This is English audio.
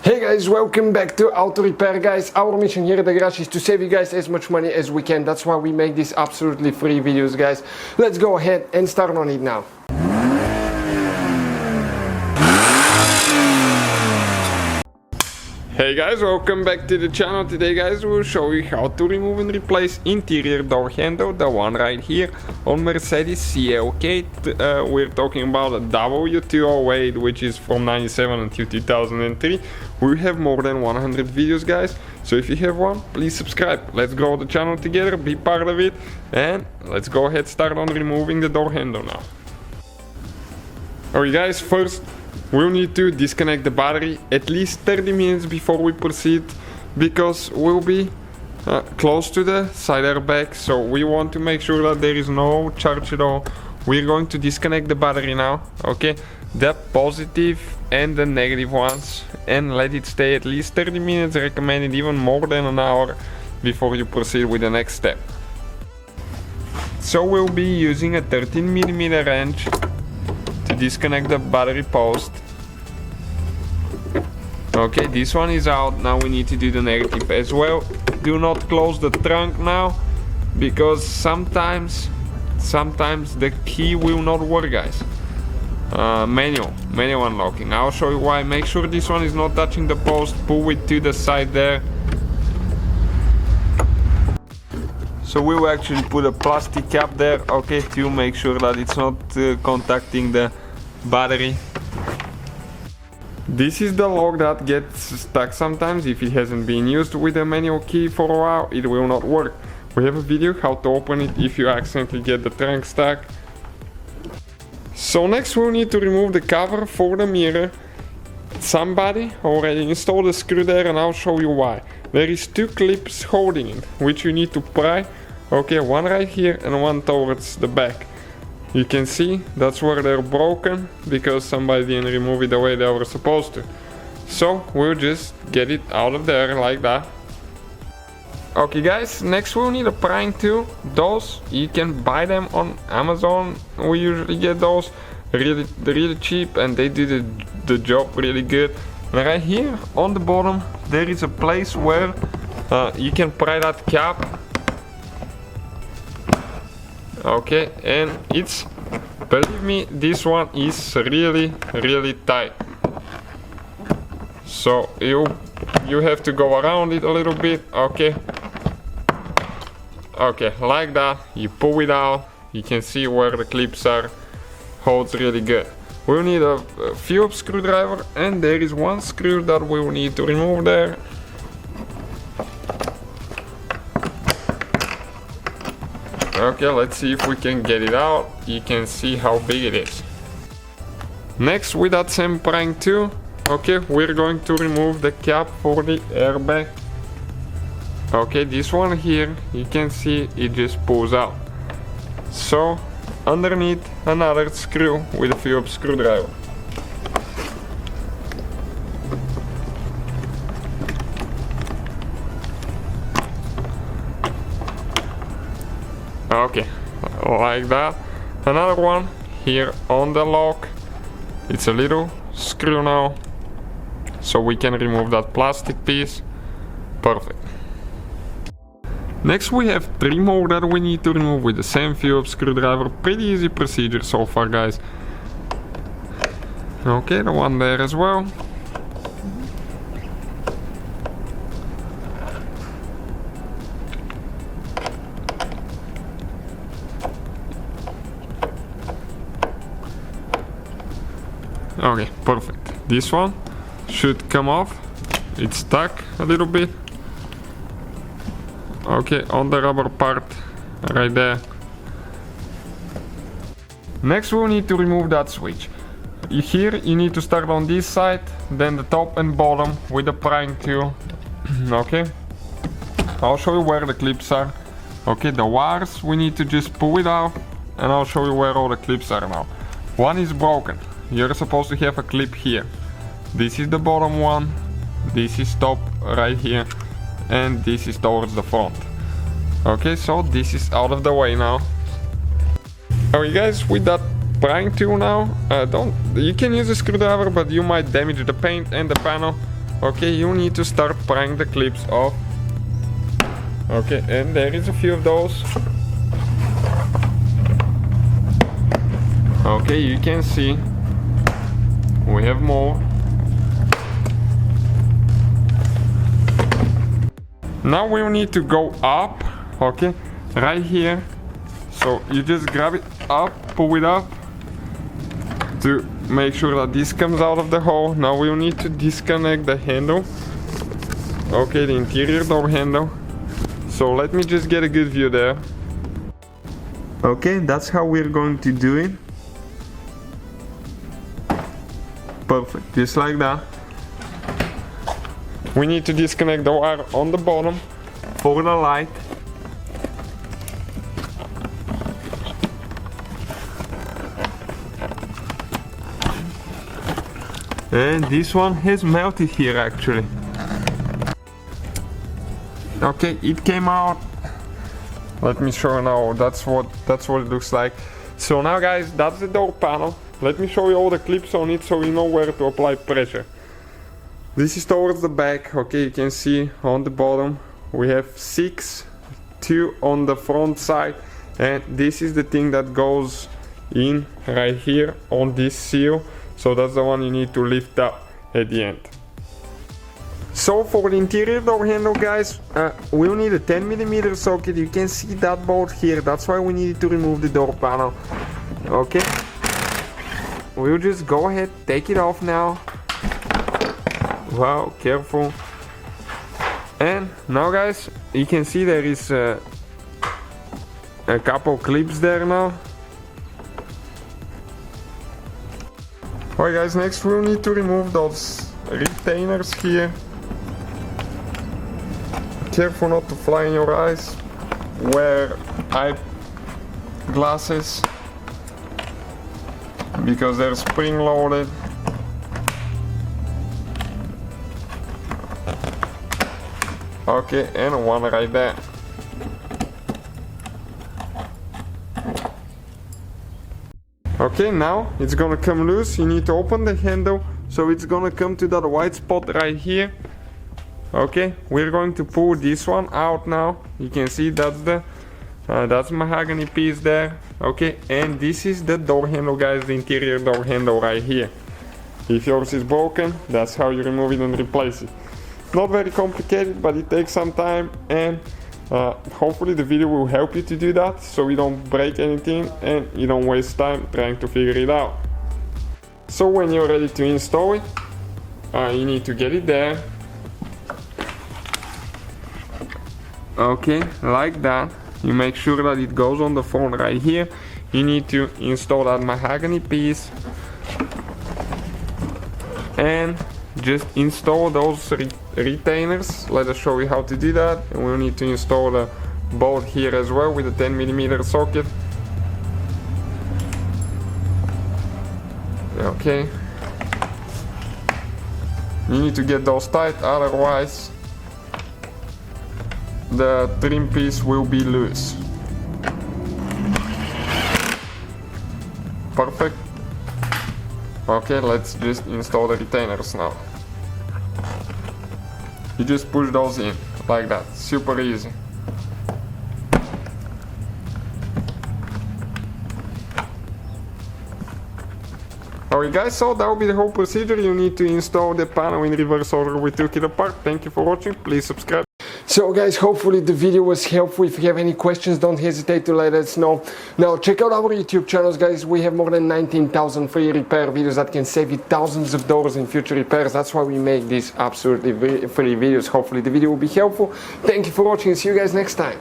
Hey guys, welcome back to Auto Repair guys. Our mission here at the garage is to save you guys as much money as we can. That's why we make these absolutely free videos guys. Let's go ahead and start on it now. Hey guys, welcome back to the channel. Today guys we'll show you how to remove and replace interior door handle, the one right here on Mercedes CLK. We're talking about a W208 which is from 97 until 2003. We have more than 100 videos guys, so if you have one, please subscribe. Let's grow the channel together, be part of it, and let's go ahead start on removing the door handle now. Alright guys, first we'll need to disconnect the battery at least 30 minutes before we proceed, because we'll be close to the side airbag, so we want to make sure that there is no charge at all. We're going to disconnect the battery now, okay, the positive and the negative ones, and let it stay at least 30 minutes, recommended even more than an hour before you proceed with the next step. So we'll be using a 13mm wrench to disconnect the battery post. Okay, this one is out. Now we need to do the negative as well. Do not close the trunk now, because sometimes the key will not work guys. Manual unlocking. I'll show you why. Make sure this one is not touching the post. Pull it to the side there. So we will actually put a plastic cap there, okay, to make sure that it's not contacting the battery. This is the lock that gets stuck sometimes if it hasn't been used with a manual key for a while. It will not work. We have a video how to open it if you accidentally get the trunk stuck. So next we'll need to remove the cover for the mirror. Somebody already installed a screw there, and I'll show you why. There is two clips holding it, which you need to pry. Okay, one right here and one towards the back. You can see that's where they're broken, because somebody didn't remove it the way they were supposed to. So we'll just get it out of there like that. Okay guys, next we'll need a prying tool. Those you can buy them on Amazon. We usually get those really cheap, and they do the job really good. And right here on the bottom there is a place where you can pry that cap. Okay, and it's, believe me, this one is really tight. So you have to go around it a little bit. Okay, like that. You pull it out. You can see where the clips are. Holds really good. We'll need a Phillips screwdriver, and there is one screw that we will need to remove there. Okay, let's see if we can get it out. You can see how big it is. Next, with that same prying tool, okay, we're going to remove the cap for the airbag. Okay, this one here, you can see it just pulls out. So underneath, another screw with a Phillips screwdriver. Okay, like that. Another one here on the lock. It's a little screw now, so we can remove that plastic piece. Perfect. Next we have three more that we need to remove with the same Phillips screwdriver. Pretty easy procedure so far guys. Okay, the one there as well. Okay, perfect. This one should come off. It's stuck a little bit. Okay, on the rubber part right there. Next we'll need to remove that switch. Here you need to start on this side, then the top and bottom with the prying tool. Okay, I'll show you where the clips are. Okay, the wires we need to just pull it out, and I'll show you where all the clips are now. One is broken. You're supposed to have a clip here. This is the bottom one, this is top right here, and this is towards the front. Okay, so this is out of the way now. Alright guys, with that prying tool now, you can use a screwdriver, but you might damage the paint and the panel. okay, you need to start prying the clips off. Okay, and there is a few of those. Okay, you can see we have more. Now we need to go up, okay, right here. So you just grab it up, pull it up to make sure that this comes out of the hole. Now we'll need to disconnect the handle, okay, the interior door handle. So let me just get a good view there. Okay, that's how we're going to do it. Perfect, just like that. We need to disconnect the wire on the bottom for the light. And this one has melted here actually. Okay, it came out. Let me show you now. That's what it looks like. So now guys, that's the door panel. Let me show you all the clips on it so you know where to apply pressure. This is towards the back. Okay, you can see on the bottom we have 6, 2 on the front side, and this is the thing that goes in right here on this seal. So that's the one you need to lift up at the end. So for the interior door handle guys, we'll need a 10mm socket. You can see that bolt here, that's why we need to remove the door panel. Okay, we'll just go ahead, take it off now. Wow, careful. And now guys, you can see there is a couple clips there now. Alright guys, next we'll need to remove those retainers here. Careful not to fly in your eyes. Wear eye glasses because they're spring loaded. Okay, and one right there. Okay, now it's gonna come loose. You need to open the handle, so it's gonna come to that white spot right here. Okay, we're going to pull this one out now. You can see that's the that's mahogany piece there. Okay, and this is the door handle guys, the interior door handle right here. If yours is broken, that's how you remove it and replace it. Not very complicated, but it takes some time, and hopefully the video will help you to do that so you don't break anything and you don't waste time trying to figure it out. So when you're ready to install it, you need to get it there. Okay, like that. You make sure that it goes on the front right here. You need to install that mahogany piece and just install those retainers. Let us show you how to do that. And we'll need to install the bolt here as well with a 10mm socket. Okay, you need to get those tight, otherwise the trim piece will be loose. Perfect. Okay, let's just install the retainers now. You just push those in like that, super easy. Alright guys, so that will be the whole procedure. You need to install the panel in reverse order we took it apart. Thank you for watching, please subscribe. So guys, hopefully the video was helpful. If you have any questions, don't hesitate to let us know. Now check out our YouTube channels guys, we have more than 19,000 free repair videos that can save you thousands of dollars in future repairs. That's why we make these absolutely free videos. Hopefully the video will be helpful. Thank you for watching, see you guys next time.